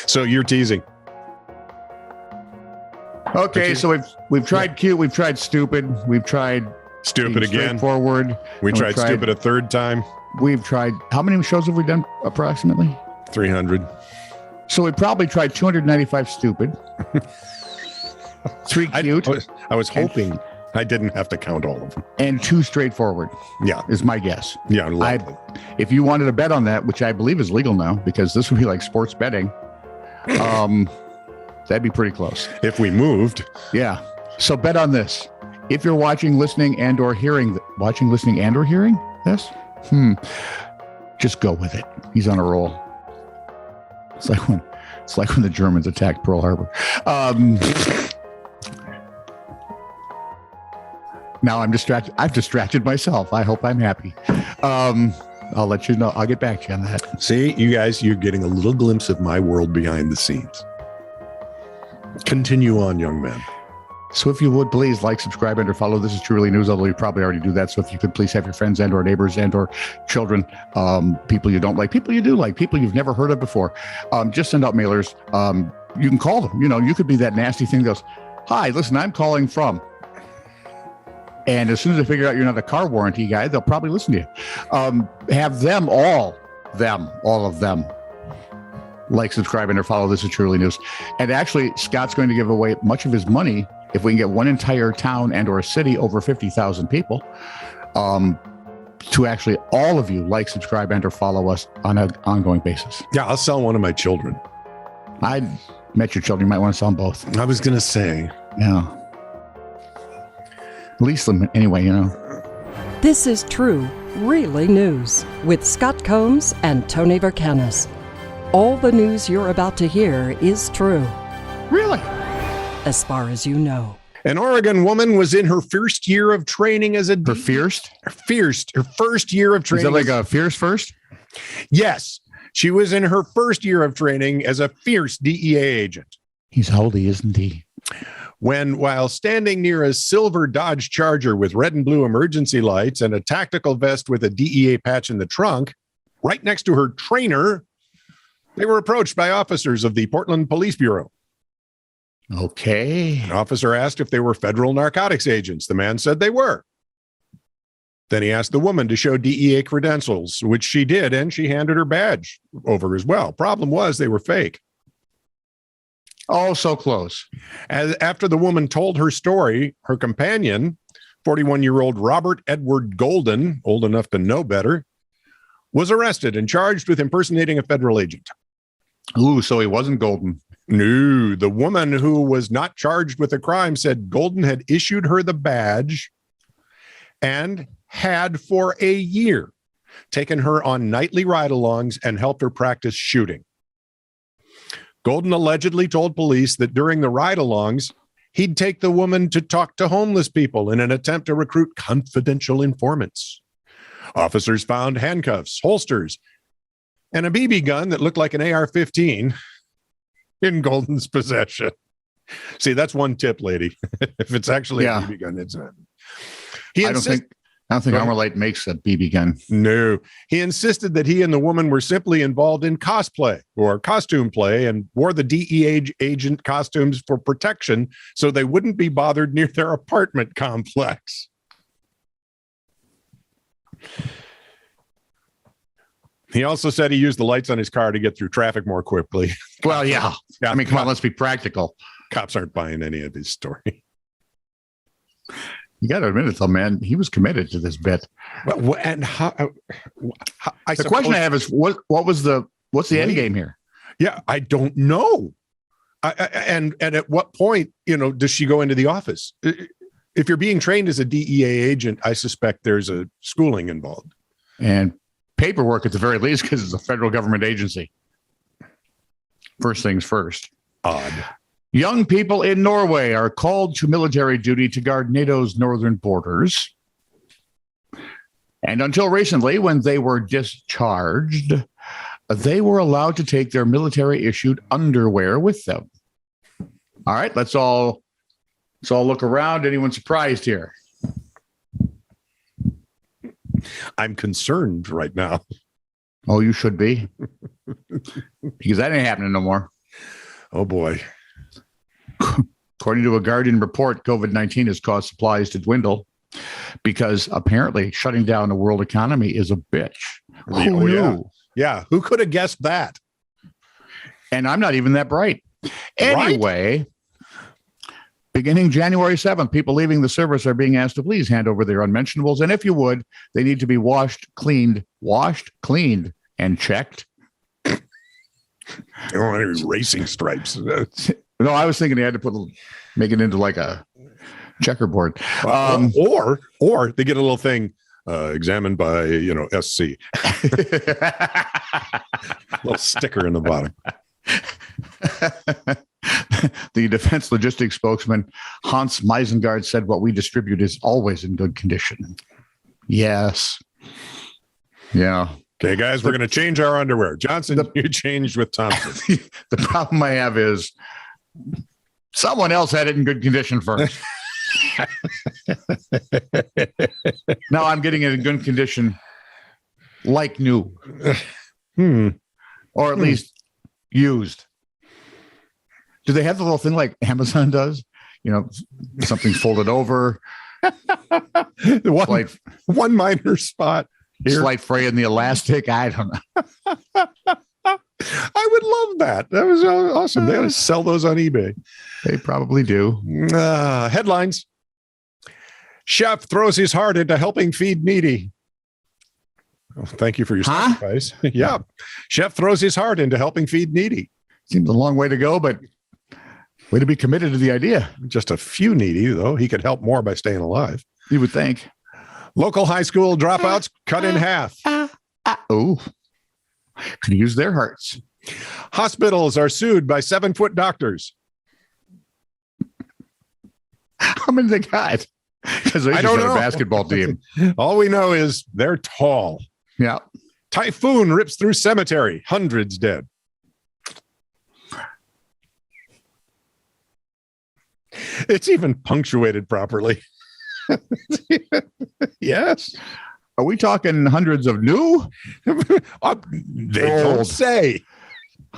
So you're teasing. Okay, so we've tried cute, we've tried stupid, we've tried stupid again. Straightforward. We tried stupid a third time. We've tried. How many shows have we done approximately? 300. So we probably tried 295 stupid. 3 cute. I was hoping I didn't have to count all of them. And 2 straightforward. Yeah, is my guess. Yeah, lovely. If you wanted to bet on that, which I believe is legal now, because this would be like sports betting. That'd be pretty close. If we moved. Yeah. So bet on this. If you're watching, listening, and or hearing this, just go with it. He's on a roll. It's like when the Germans attacked Pearl Harbor. Now I'm distracted. I've distracted myself. I hope I'm happy. I'll let you know. I'll get back to you on that. See, you guys, you're getting a little glimpse of my world behind the scenes. Continue on, young man. So if you would please like, subscribe, and or follow This Is Truly News, although you probably already do that. So if you could please have your friends and or neighbors and or children, people you don't like, people you do like, people you've never heard of before, just send out mailers. You can call them. You could be that nasty thing that goes, hi, listen, I'm calling from. And as soon as they figure out you're not a car warranty guy, they'll probably listen to you. Have them, all of them, like, subscribe, and or follow This Is Truly News. And actually, Scott's going to give away much of his money if we can get one entire town and or a city over 50,000 people to actually all of you like, subscribe, and or follow us on an ongoing basis. Yeah, I'll sell one of my children. I met your children. You might want to sell them both. I was going to say. Yeah. Lease them anyway, This is true, really news with Scott Combs and Tony Vercanis. All the news you're about to hear is true. Really? As far as you know. An Oregon woman was in her first year of training as a... Her first year of training. Is that like a fierce first? Yes. She was in her first year of training as a fierce DEA agent. He's holy, isn't he? While standing near a silver Dodge Charger with red and blue emergency lights and a tactical vest with a DEA patch in the trunk, right next to her trainer, they were approached by officers of the Portland Police Bureau. Okay. An officer asked if they were federal narcotics agents. The man said they were. Then he asked the woman to show DEA credentials, which she did, and she handed her badge over as well. Problem was, they were fake. Oh, so close. After the woman told her story, her companion, 41-year-old Robert Edward Golden, old enough to know better, was arrested and charged with impersonating a federal agent. Ooh, so he wasn't Golden. No, the woman who was not charged with a crime said Golden had issued her the badge and had for a year taken her on nightly ride-alongs and helped her practice shooting. Golden allegedly told police that during the ride-alongs, he'd take the woman to talk to homeless people in an attempt to recruit confidential informants. Officers found handcuffs, holsters, and a BB gun that looked like an AR-15 in Golden's possession. See, that's one tip, lady. If it's actually a BB gun, it's not. I don't think Armalite makes a BB gun. No. He insisted that he and the woman were simply involved in cosplay or costume play and wore the DEA agent costumes for protection so they wouldn't be bothered near their apartment complex. He also said he used the lights on his car to get through traffic more quickly. Well, yeah. I mean, come on, let's be practical. Cops aren't buying any of his story. You got to admit it, though, man. He was committed to this bit. Well, and the question I have is, what's the end game here? Yeah, I don't know. And at what point, does she go into the office? If you're being trained as a DEA agent, I suspect there's a schooling involved. And paperwork at the very least, because it's a federal government agency. First things first. Odd. Young people in Norway are called to military duty to guard NATO's northern borders. And until recently, when they were discharged, they were allowed to take their military-issued underwear with them. All right, let's all look around. Anyone surprised here? I'm concerned right now. Oh, you should be. Because that ain't happening no more. Oh, boy. According to a Guardian report, COVID-19 has caused supplies to dwindle because apparently shutting down the world economy is a bitch. Who knew? Yeah. Who could have guessed that? And I'm not even that bright. Anyway, beginning January 7th, people leaving the service are being asked to please hand over their unmentionables. And if you would, they need to be washed, cleaned, and checked. They don't want any racing stripes. No, I was thinking they had to make it into like a checkerboard. Or they get a little thing examined by, SC. Little sticker in the bottom. The Defense Logistics spokesman, Hans Meisengard, said what we distribute is always in good condition. Yes. Yeah. Okay, guys, we're going to change our underwear. Johnson, you changed with Thompson. The problem I have is someone else had it in good condition first. Now I'm getting it in good condition like new. Or at least used. Do they have the little thing like Amazon does? Something folded over. One minor spot. Here. Slight fray in the elastic. I don't know. I would love that. That was awesome. They ought to sell those on eBay. They probably do. Headlines. Chef throws his heart into helping feed needy. Oh, thank you for your sacrifice. Yeah. Chef throws his heart into helping feed needy. Seems a long way to go, but way to be committed to the idea. Just a few needy, though. He could help more by staying alive. You would think. Local high school dropouts cut in half. Oh, could use their hearts. Hospitals are sued by 7-foot doctors. How many they got? Because they just got a basketball team. All we know is they're tall. Yeah. Typhoon rips through cemetery. Hundreds dead. It's even punctuated properly. Yes. Are we talking hundreds of new? They don't say.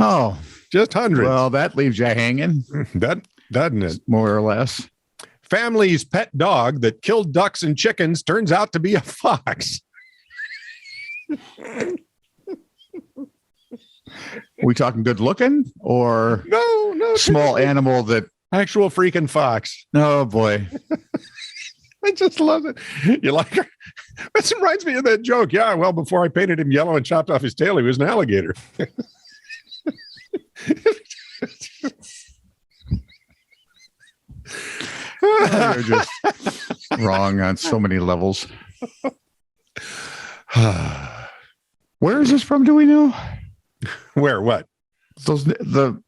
Oh, just hundreds. Well, that leaves you hanging. That doesn't it? More or less. Family's pet dog that killed ducks and chickens turns out to be a fox. Are we talking good looking or no small animal that actual freaking fox? Oh boy. I just love it. You like her? This reminds me of that joke. Yeah, well, before I painted him yellow and chopped off his tail, he was an alligator. You're just wrong on so many levels. Where is this from? Do we know? Where? What? Those the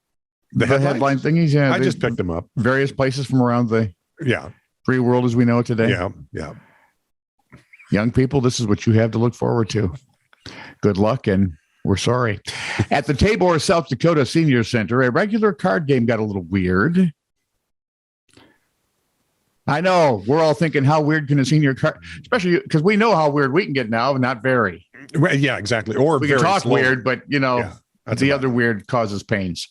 headline thingies. Yeah, I just picked them up. Various places from around the free world as we know it today. Yeah. Young people, this is what you have to look forward to. Good luck, and we're sorry. At the Tabor, South Dakota Senior Center, a regular card game got a little weird. I know. We're all thinking, how weird can a senior card, especially because we know how weird we can get now, not very. Well, yeah, exactly. Or we can talk slowly. Weird, but, the other weird causes pains.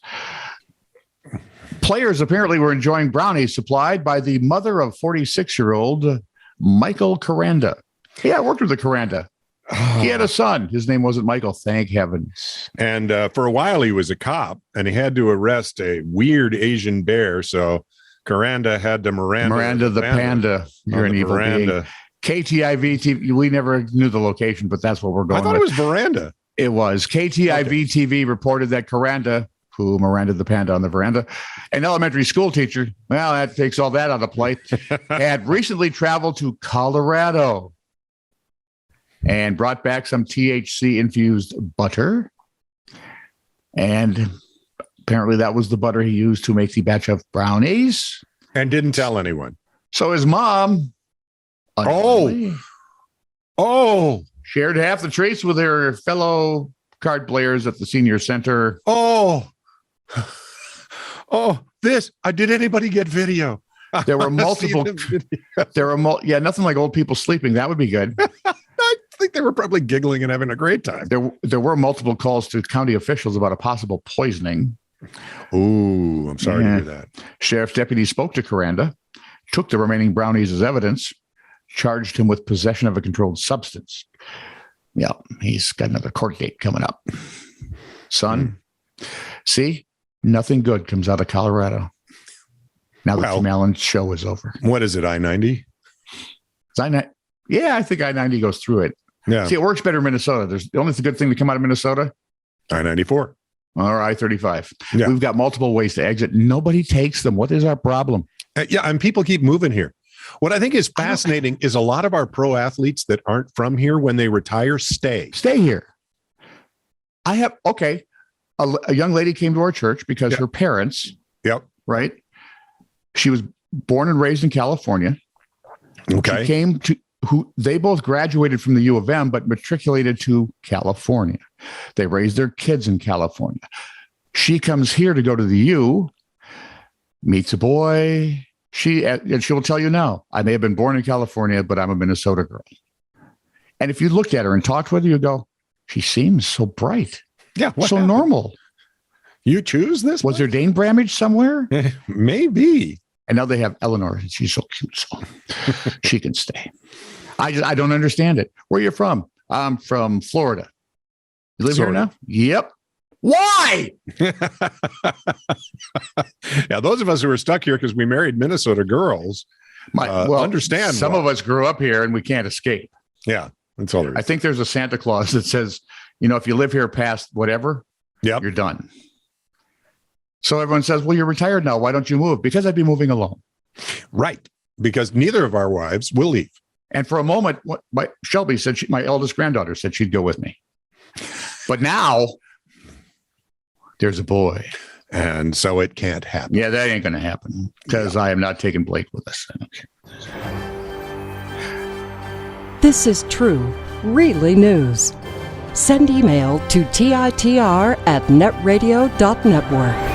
Players apparently were enjoying brownies supplied by the mother of 46-year-old Michael Caranda. Yeah, I worked with the Caranda. He had a son. His name wasn't Michael, thank heavens. And for a while, he was a cop, and he had to arrest a weird Asian bear. So Caranda had to Miranda the panda. You're an evil being. KTIV TV. We never knew the location, but that's what we're going with. I thought it was Veranda. It was. KTIV TV reported that Caranda, who Miranda the panda on the veranda, an elementary school teacher, well, that takes all that on the plate, had recently traveled to Colorado and brought back some THC-infused butter. And apparently that was the butter he used to make the batch of brownies. And didn't tell anyone. So his mom... shared half the treats with her fellow card players at the senior center. Did anybody get video? There were multiple. Nothing like old people sleeping. That would be good. I think they were probably giggling and having a great time. There were multiple calls to county officials about a possible poisoning. Ooh, I'm sorry to hear that. Sheriff's deputy spoke to Coranda, took the remaining brownies as evidence, charged him with possession of a controlled substance. Yeah, he's got another court date coming up. Son, see, nothing good comes out of Colorado. Now the Tim Allen show is over. What is it, I-90? Yeah, I think I-90 goes through it. Yeah. See, it works better in Minnesota. There's the only good thing to come out of Minnesota. I-94. Or I-35. Yeah. We've got multiple ways to exit. Nobody takes them. What is our problem? Yeah, and people keep moving here. What I think is fascinating is a lot of our pro athletes that aren't from here, when they retire, stay here. I have, a young lady came to our church because her parents, right? She was born and raised in California. Okay. She came to, they both graduated from the U of M, but matriculated to California. They raised their kids in California. She comes here to go to the U, meets a boy. She will tell you now, I may have been born in California, but I'm a Minnesota girl. And if you looked at her and talked with her, you go, she seems so bright. Yeah. So happened? Normal. You choose this? Was there Dane Bramage somewhere? Maybe. And now they have Eleanor. She's so cute. So she can stay. I don't understand it. Where are you from? I'm from Florida. You live here now? Yep. Why? Yeah, those of us who are stuck here because we married Minnesota girls understand. Some of us grew up here and we can't escape. Yeah, that's all there is. I think there's a Santa Claus that says, if you live here past whatever, you're done. So everyone says, well, you're retired now. Why don't you move? Because I'd be moving alone. Right. Because neither of our wives will leave. And for a moment, Shelby said, my eldest granddaughter said she'd go with me. But now there's a boy. And so it can't happen. Yeah, that ain't going to happen because I am not taking Blake with us. Okay. This is true, really news. Send email to TiTR@netradio.network.